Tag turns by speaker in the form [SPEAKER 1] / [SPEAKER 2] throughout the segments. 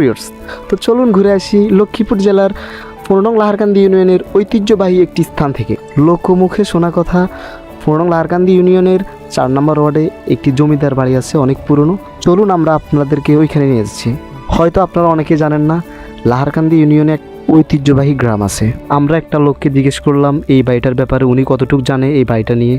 [SPEAKER 1] Viewers, তো চলুন ঘুরে আসি লক্ষ্মীপুর জেলার ১৫ নং লাহারকান্দি ইউনিয়নের ঐতিহ্যবাহী একটি স্থান থেকে। লোকমুখে শোনা কথা, ১৫ নং লাহারকান্দি ইউনিয়নের ৪ নম্বর ওয়ার্ডে একটি জমিদার বাড়ি আছে, অনেক পুরনো। চলুন আমরা আপনাদেরকে ওইখানে নিয়ে যাচ্ছি। হয়তো আপনারা অনেকে জানেন না, লাহারকান্দি ইউনিয়নে এক ঐতিহ্যবাহী গ্রাম আছে। আমরা একটা লোককে জিজ্ঞেস করলাম এই বাড়িটার ব্যাপারে, উনি কতটুকু জানে এই বাড়িটা নিয়ে।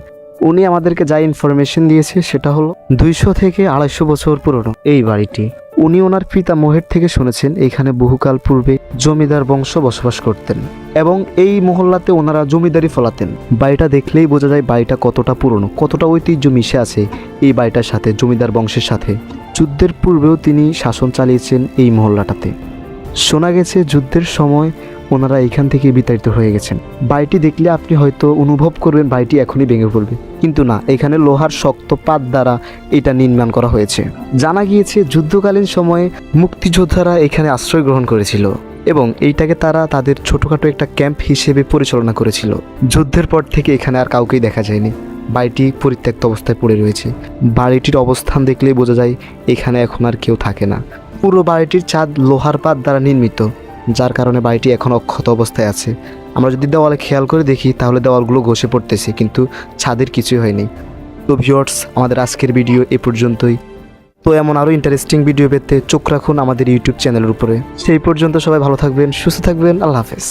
[SPEAKER 1] উনি আমাদেরকে যা ইনফরমেশন দিয়েছে সেটা হলো ২০০ থেকে ২৫০ বছর পুরনো এই বাড়িটি। উনি ওনার পিতামহের থেকে শুনেছেন এইখানে বহুকাল পূর্বে জমিদার বংশ বসবাস করতেন এবং এই মহল্লাতে ওনারা জমিদারি ফলাতেন। বাড়িটা দেখলেই বোঝা যায় বাড়িটা কতটা পুরনো, কতটা ঐতিহ্য মিশে আছে এই বাড়িটার সাথে, জমিদার বংশের সাথে। যুদ্ধের পূর্বেও তিনি শাসন চালিয়েছেন এই মহল্লাটাতে। শোনা গেছে যুদ্ধের সময় ওনারা এখান থেকে বিতাড়িত হয়ে গেছেন। বাড়িটি দেখলে আপনি হয়তো অনুভব করবেন বাড়িটি এখনই ভেঙে পড়বে, কিন্তু না, এখানে লোহার শক্ত পাত দ্বারা এটা নির্মাণ করা হয়েছে। জানা গিয়েছে যুদ্ধকালীন সময়ে মুক্তিযোদ্ধারা এখানে আশ্রয় গ্রহণ করেছিল এবং এইটাকে তারা তাদের ছোটোখাটো একটা ক্যাম্প হিসেবে পরিচালনা করেছিল। যুদ্ধের পর থেকে এখানে আর কাউকেই দেখা যায়নি, বাড়িটি পরিত্যক্ত অবস্থায় পড়ে রয়েছে। বাড়িটির অবস্থান দেখলেই বোঝা যায় এখানে এখন আর কেউ থাকে না। পুরো বাড়িটির ছাদ লোহার পাত দ্বারা নির্মিত, যার কারণে বাড়িটি এখন অক্ষত অবস্থায় আছে। আমরা যদি দেওয়ালে খেয়াল করে দেখি তাহলে দেওয়ালগুলো ঘষে পড়তেছে, কিন্তু ছাদের কিছুই হয়নি। তো ভিউয়ার্স, আমাদের আজকের ভিডিও এ পর্যন্তই। তো এমন আরও ইন্টারেস্টিং ভিডিও পেতে চোখ রাখুন আমাদের ইউটিউব চ্যানেলের উপরে। সেই পর্যন্ত সবাই ভালো থাকবেন, সুস্থ থাকবেন। আল্লাহ হাফেজ।